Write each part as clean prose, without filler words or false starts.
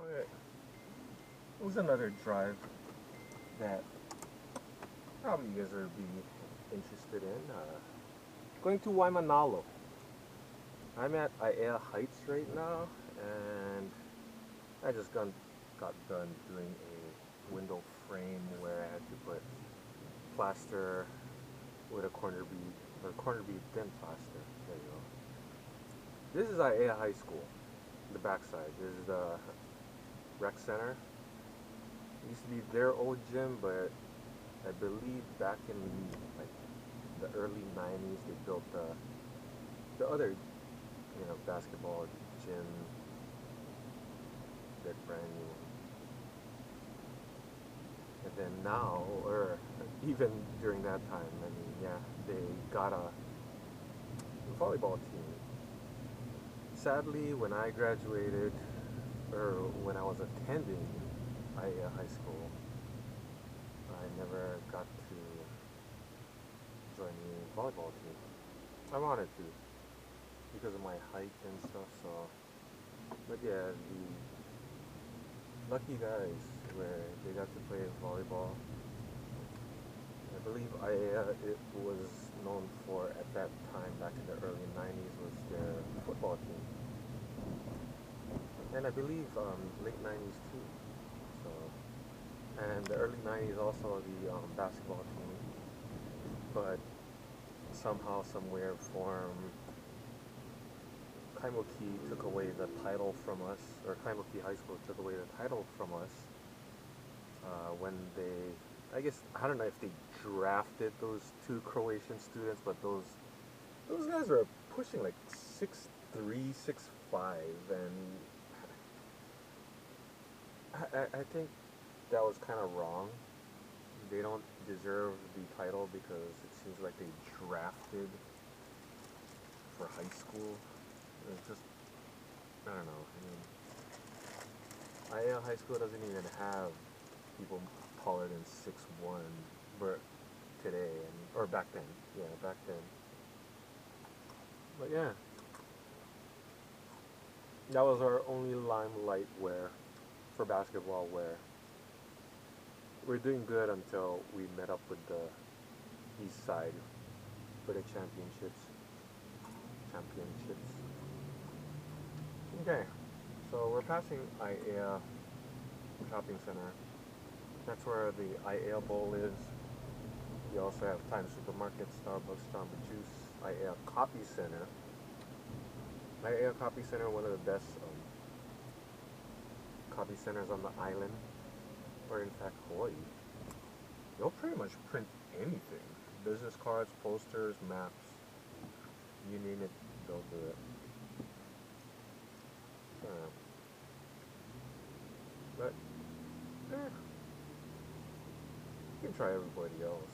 Alright, it was another drive that probably you guys would be interested in. Going to Waimanalo. I'm at Aiea Heights right now, and I just got done doing a window frame where I had to put plaster with a corner bead, or corner bead thin plaster. There you go. This is Aiea High School, the backside. This is the rec center. It used to be their old gym, but I believe back in like the early 90s they built the other, basketball gym, that brand new. And then now, or even during that time, I mean, yeah, they got a volleyball team. Sadly, when I graduated, or when I was attending Aiea High School, I never got to join the volleyball team. I wanted to, because of my height and stuff, so, but yeah, the lucky guys where they got to play volleyball. I believe Aiea, it was known for, at that time, back in the early 90s, was their football team. And I believe late 90s too. So, and the early 90s also the basketball team. But somehow, somewhere, form, Kaimuki took away the title from us, or Kaimuki High School took away the title from us when they, I guess, I don't know if they drafted those two Croatian students, but those guys were pushing like 6'3", 6'5", and I think that was kind of wrong. They don't deserve the title because it seems like they drafted for high school. It's just, I don't know. I mean, Aiea High School doesn't even have people taller than 6'1", but today, or back then. Yeah, back then. But yeah, that was our only limelight wear for basketball wear. We're doing good until we met up with the East Side for the championships. Okay, so we're passing Aiea Shopping Center. That's where the Aiea Bowl is. You also have Times Supermarket, Starbucks, Jamba Juice, Aiea Copy Center. Aiea Copy Center, one of the best copy centers on the island, or in fact Hawaii. They'll pretty much print anything. Business cards, posters, maps, you name it, they'll do it. But, you can try everybody else.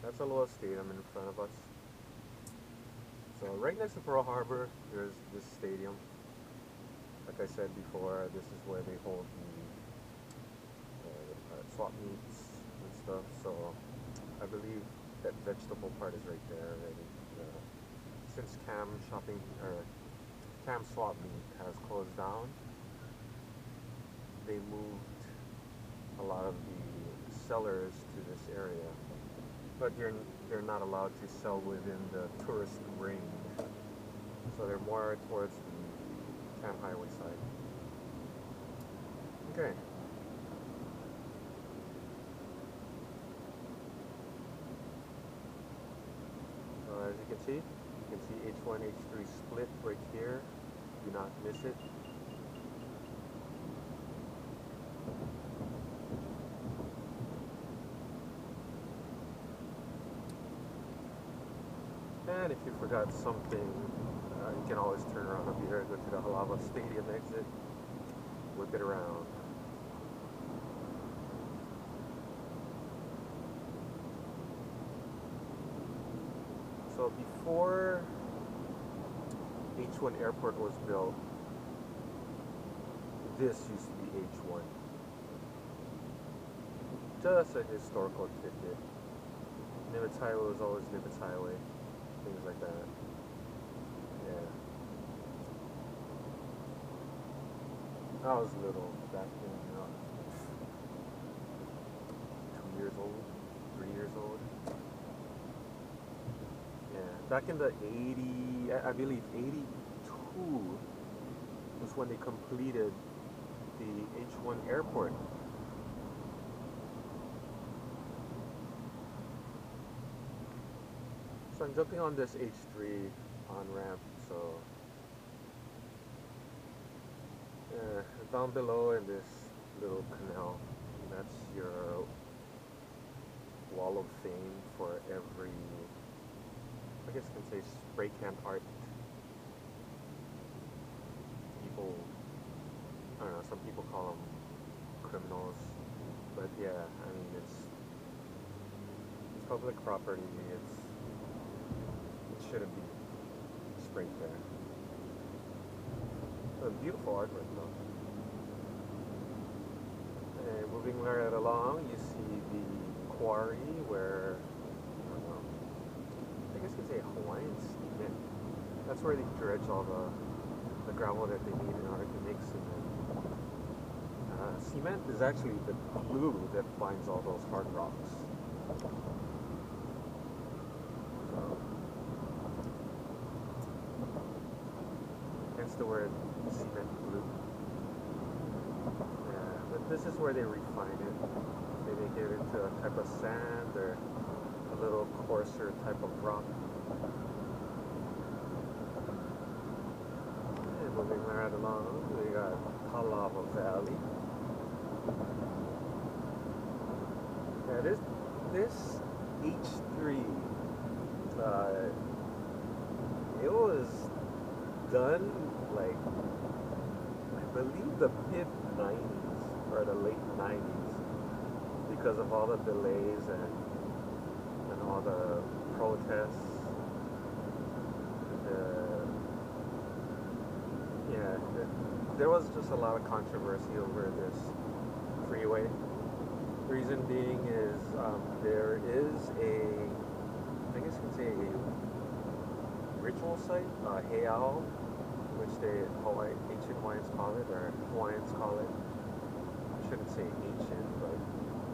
That's Aloha Stadium in front of us. So right next to Pearl Harbor, there's this stadium. Like I said before, this is where they hold the swap meets and stuff. So I believe that vegetable part is right there already. Since Cam Swap Meet has closed down, they moved a lot of the sellers to this area, but they're not allowed to sell within the tourist ring, so they're more towards the Cam Highway side. Okay. So as you can see H1, H3 split right here. Do not miss it. And if you forgot something, you can always turn around up here, go to the Halava Stadium exit, whip it around. So before H1 Airport was built, this used to be H1. Just a historical tidbit. Nimitz Highway was always Nimitz Highway. Things like that. Yeah. I was little back then, 2 years old, 3 years old. Yeah, back in the 80, I believe 82 was when they completed the H1 airport. So I'm jumping on this H3 on-ramp, so down below in this little canal, that's your wall of fame for every, I guess you can say, spray can art. People, I don't know, some people call them criminals, but yeah, I mean, it's public property, it shouldn't be sprayed there. A beautiful artwork though. And moving right along, you see the quarry where, I don't know, I guess you could say Hawaiian cement. That's where they dredge all the gravel that they need in order to make cement. Cement is actually the glue that binds all those hard rocks. So, hence the word cement glue. Yeah, but this is where they refine it. They make it into a type of sand or a little coarser type of rock. And moving right along, we got Palava Valley. Yeah, this H3, it was done like, I believe the mid-90s or the late 90s because of all the delays and all the protests. Yeah, there was just a lot of controversy over this freeway. The reason being is there is I guess you can say a ritual site, Aiea, which ancient Hawaiians call it, or Hawaiians call it. I shouldn't say ancient, but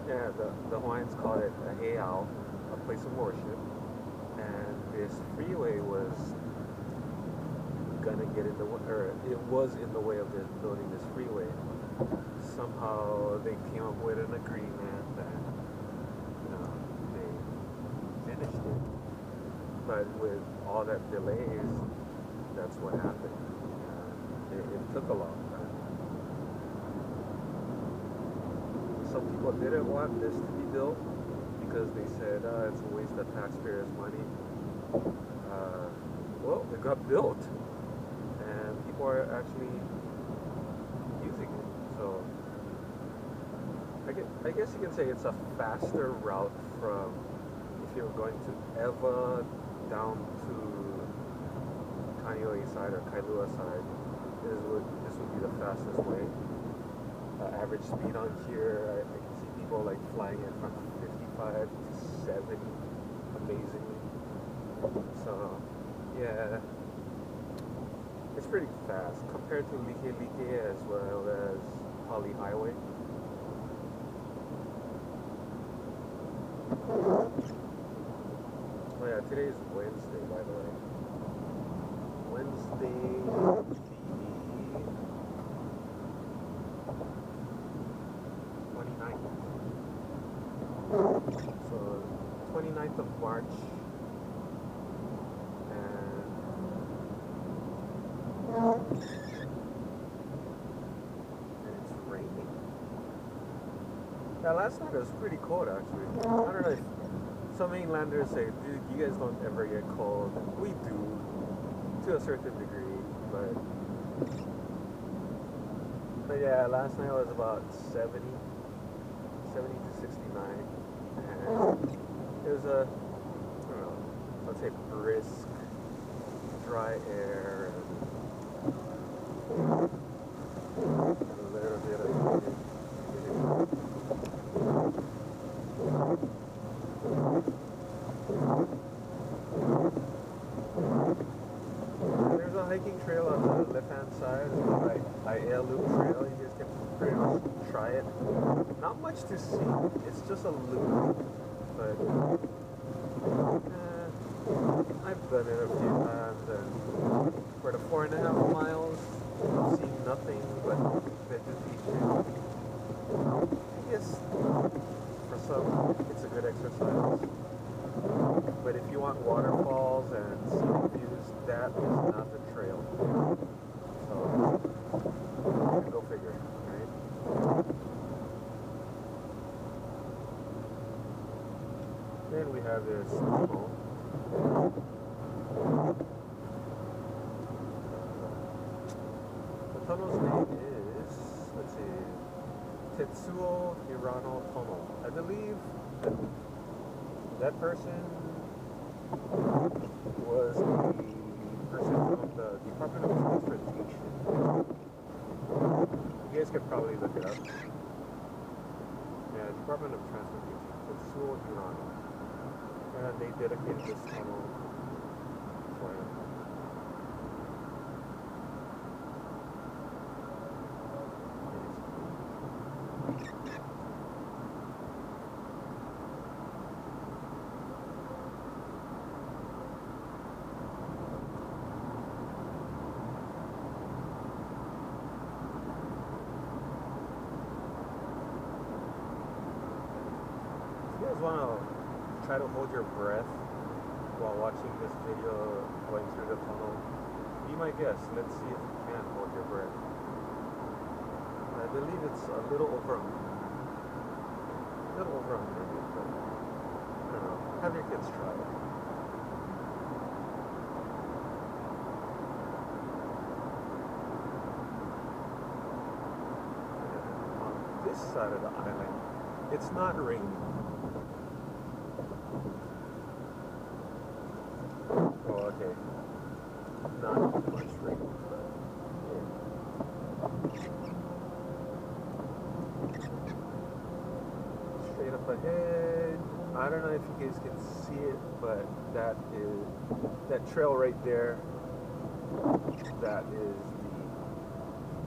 yeah, the Hawaiians call it a Aiea, a place of worship. And this freeway was gonna get in the way, or it was in the way of building this freeway. Somehow they came up with an agreement that they finished it. But with all that delays, that's what happened. It took a long time. Some people didn't want this to be built because they said it's a waste of taxpayers' money. Well, it got built, and people are actually using it. So I guess you can say it's a faster route from, if you're going to Eva down to Kailua side or Kailua side, this would be the fastest way. Average speed on here, I can see people like flying it from 55 to 70, amazingly. So yeah, it's pretty fast compared to Like as well as Pali Highway. Oh yeah, today is Wednesday, by the way. Wednesday the 29th. So 29th of March. And it's raining. Yeah, last night it was pretty cold actually. I don't know if some mainlanders say, dude, you guys don't ever get cold. We do, to a certain degree, but yeah, last night was about 70 to 69, and it was a, I don't know, let's say brisk, dry air, and a little bit of there's a hiking trail on the left-hand left-hand side is the Aiea Loop Trail. You guys can pretty much try it. Not much to see. It's just a loop, but I've done it a few times, and for the 4.5 miles, I've seen nothing but vegetation. I guess for some, it's a good exercise. But if you want waterfalls and scenic views, that is not the trail. So, go figure, right? Then we have this tunnel. The tunnel's name is, let's see, Tetsuo Hirano Tunnel. I believe that person was the person from the Department of Transportation. You guys could probably look it up. Yeah, Department of Transportation, Tetsuo Hirano. And they dedicated this tunnel for him. You guys want to try to hold your breath while watching this video going through the tunnel? Be my guest. Let's see if you can hold your breath. I believe it's a little over a minute, but I don't know. Have your kids try it. On this side of the island, it's not raining. Oh, okay. Not much rain, but yeah. Straight up ahead. I don't know if you guys can see it, but that trail right there. That is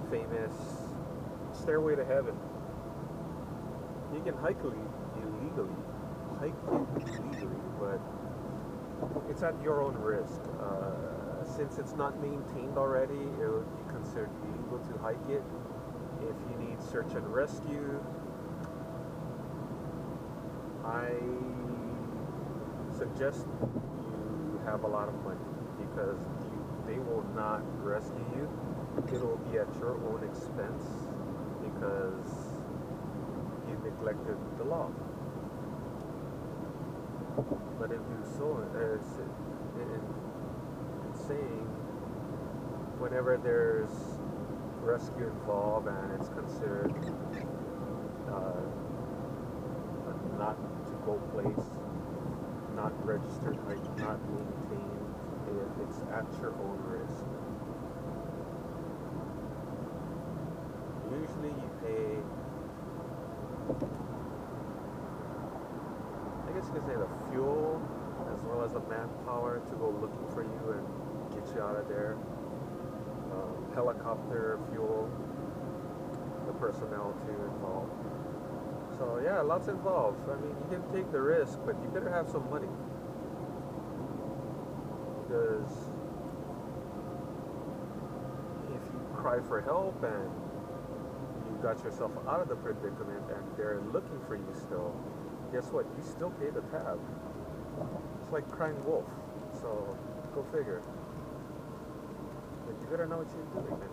the famous Stairway to Heaven. You can hike it illegally, but it's at your own risk. Since it's not maintained already, it would be considered illegal to hike it. If you need search and rescue, I suggest you have a lot of money, because they will not rescue you. It will be at your own expense because you neglected the law. But in do so, it's saying whenever there's rescue involved and it's considered a not to go place, not registered, like not maintained, it's at your own risk. Usually you pay, I guess you could say, the fuel as well as the manpower to go looking for you and get you out of there. Helicopter fuel, the personnel too involved. So yeah, lots involved. I mean, you can take the risk, but you better have some money, because if you cry for help and you got yourself out of the predicament and they're looking for you still, guess what? You still pay the tab. It's like crying wolf. So go figure. But you better know what you're doing, man.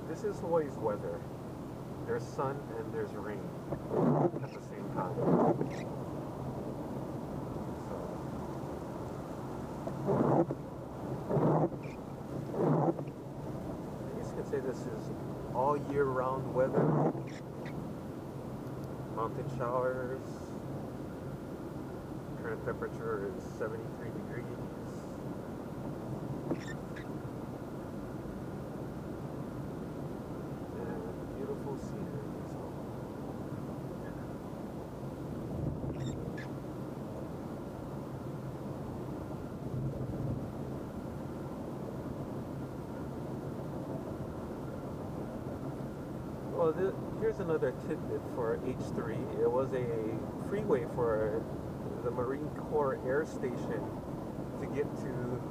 This is Hawaii's weather. There's sun and there's rain at the same time. So, I guess you could say this is all year round weather. mountain showers. Current temperature is 73 degrees. And beautiful scenery. So, yeah. Well, here's another tidbit for H3. It was a freeway for the Marine Corps Air Station to get to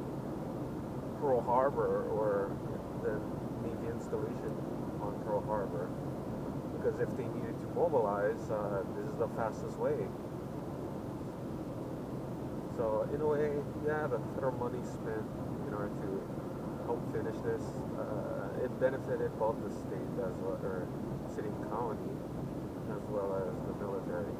Pearl Harbor, or the Navy installation on Pearl Harbor. Because if they needed to mobilize, this is the fastest way. So in a way, yeah, the federal money spent in order to help finish this, it benefited both the state as well, or city and county, as well as the military.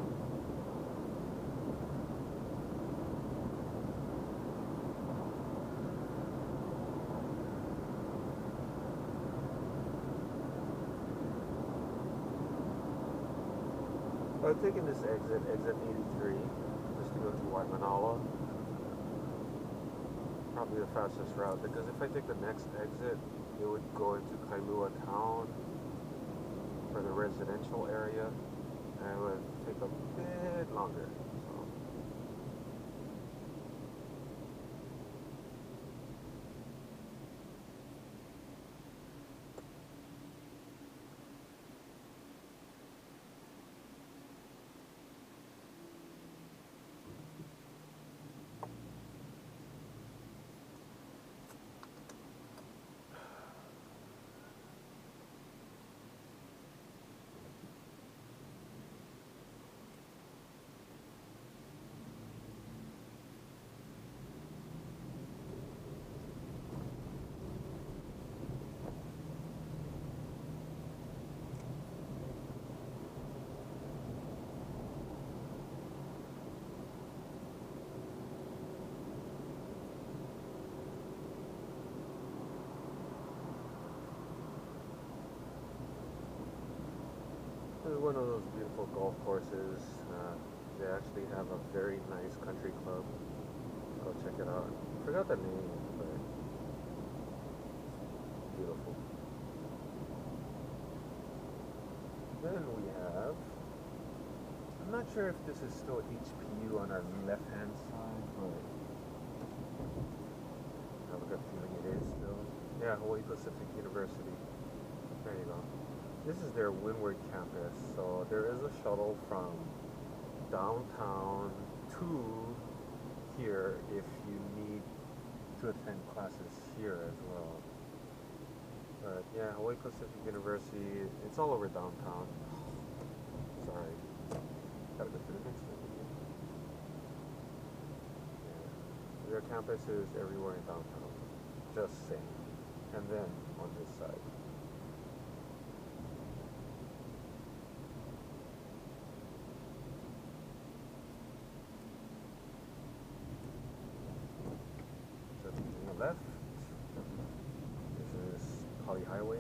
I'm taking this exit 83, just to go to Waimanalo. Probably the fastest route, because if I take the next exit, it would go into Kailua town for the residential area, and it would take a bit longer. So. This is one of those beautiful golf courses. They actually have a very nice country club. Go check it out. I forgot the name, but it's beautiful. Then we have, I'm not sure if this is still HPU on our left hand side, but I have a good feeling it is still. Yeah, Hawaii Pacific University. There you go. This is their Windward campus, so there is a shuttle from downtown to here if you need to attend classes here as well. But yeah, Hawaii Pacific University, it's all over downtown. Sorry. Gotta go to the next one. Yeah. Their campus is everywhere in downtown. Just saying. And then on this side. Left. This is Poly Highway.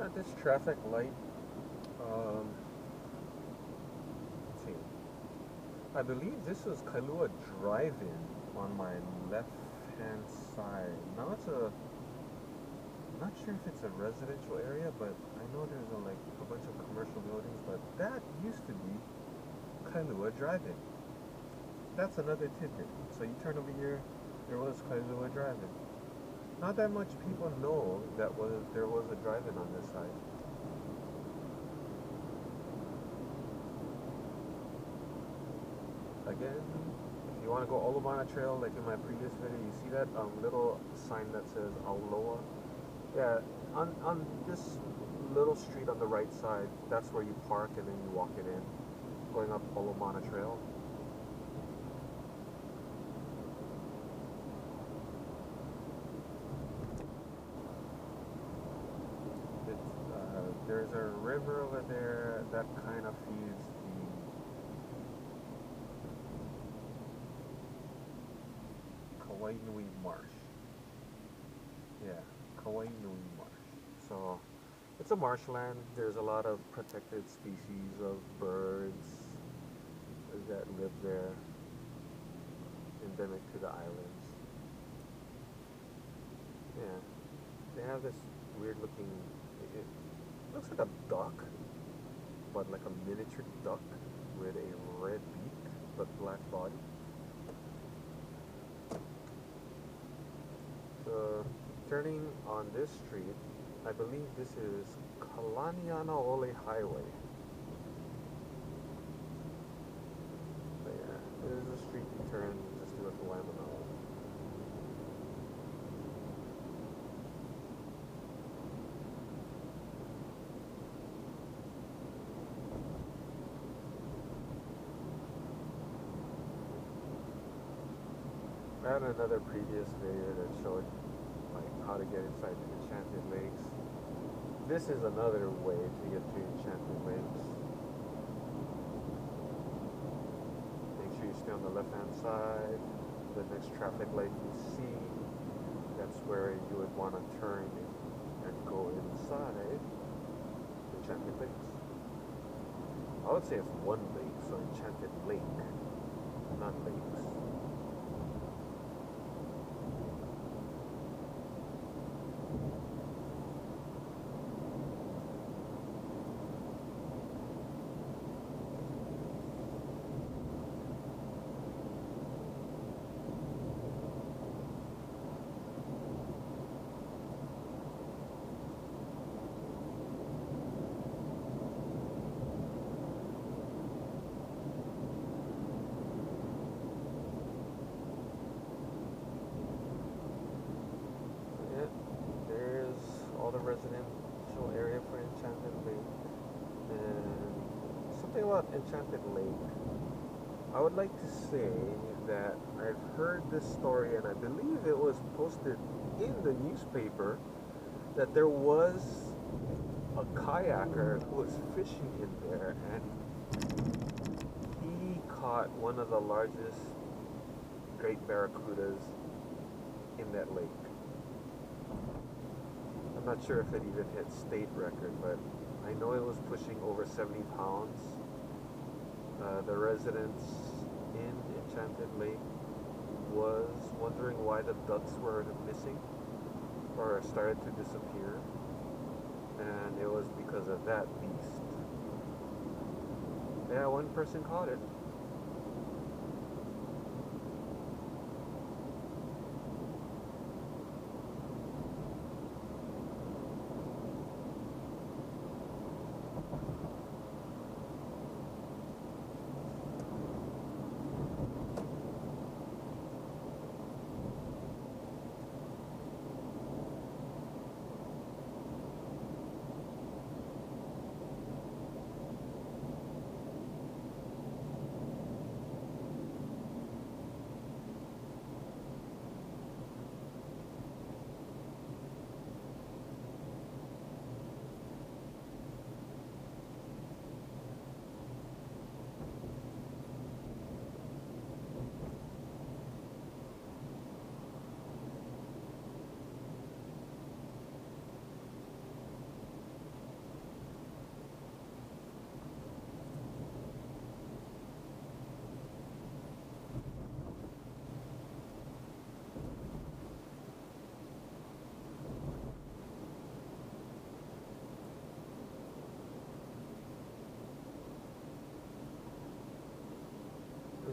At this traffic light, let's see. I believe this was Kailua Drive-In on my left-hand side. Now it's a, I'm not sure if it's a residential area, but I know there's like a bunch of commercial commercial buildings, but that used to be Kailua Drive-In. That's another tidbit. So you turn over here, there was Kailua Drive-In. Not that much people know that there was a drive-in on this side. Again, if you want to go Olomana Trail, like in my previous video, you see that little sign that says Auloa? Yeah, on this little street on the right side, that's where you park and then you walk it in, going up Olomana Trail. There's a river over there that kind of feeds the Kawainui Marsh. Yeah, Kawainui Marsh. So it's a marshland. There's a lot of protected species of birds that live there, endemic to the islands. Yeah, they have this weird looking, it looks like a duck, but like a miniature duck with a red beak but black body. So turning on this street, I believe this is Kalanianaole Highway. But yeah, this is the street you turn just to go to Waimanalo. I had another previous video that showed like how to get inside the Enchanted Lakes. This is another way to get to Enchanted Lakes. Make sure you stay on the left hand side. The next traffic light you see, that's where you would want to turn and go inside Enchanted Lakes. I would say it's one lake, so Enchanted Lake, not lakes. The residential area for Enchanted Lake. And something about Enchanted Lake, I would like to say that I've heard this story, and I believe it was posted in the newspaper, that there was a kayaker who was fishing in there, and he caught one of the largest great barracudas in that lake. I'm not sure if it even hit state record, but I know it was pushing over 70 pounds. The residents in Enchanted Lake was wondering why the ducks were missing or started to disappear, and it was because of that beast. Yeah, one person caught it.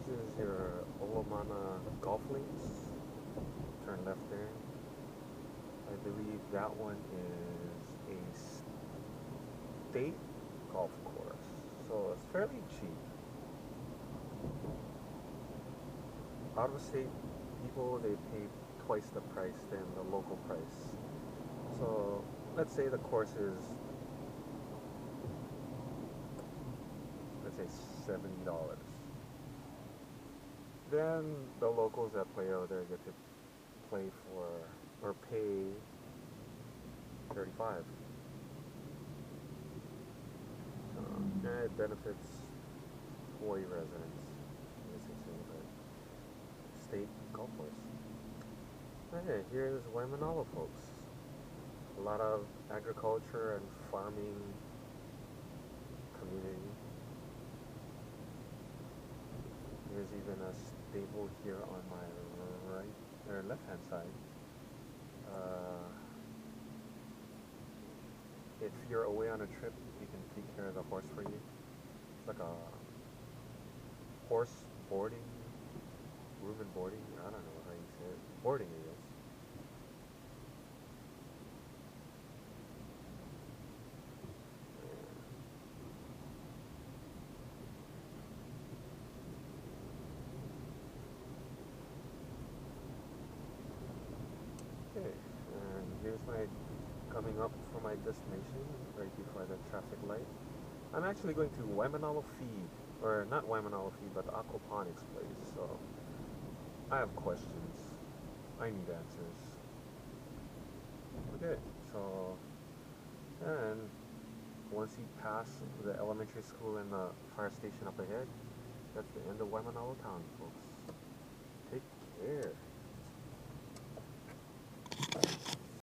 is your Olomana Golf Links. Turn left there. I believe that one is a state golf course, so it's fairly cheap. Out of state people, they pay twice the price than the local price. So let's say the course is, let's say $70. Then the locals that play out there get to play for or pay 35. So and it benefits Hawaii residents. I guess they say, but state golf course. Okay, here's Waimanalo, folks. A lot of agriculture and farming community. There's even a stable here on my right or left hand side. If you're away on a trip, we can take care of the horse for you. It's like a horse boarding, room and boarding. I don't know how you say it. Boarding, I guess. Okay, and here's my coming up for my destination right before the traffic light. I'm actually going to Waimanalo Feed, or not Waimanalo Feed, but Aquaponics Place. So I have questions. I need answers. Okay, so and once you pass the elementary school and the fire station up ahead, that's the end of Waimanalo town, folks. Take care.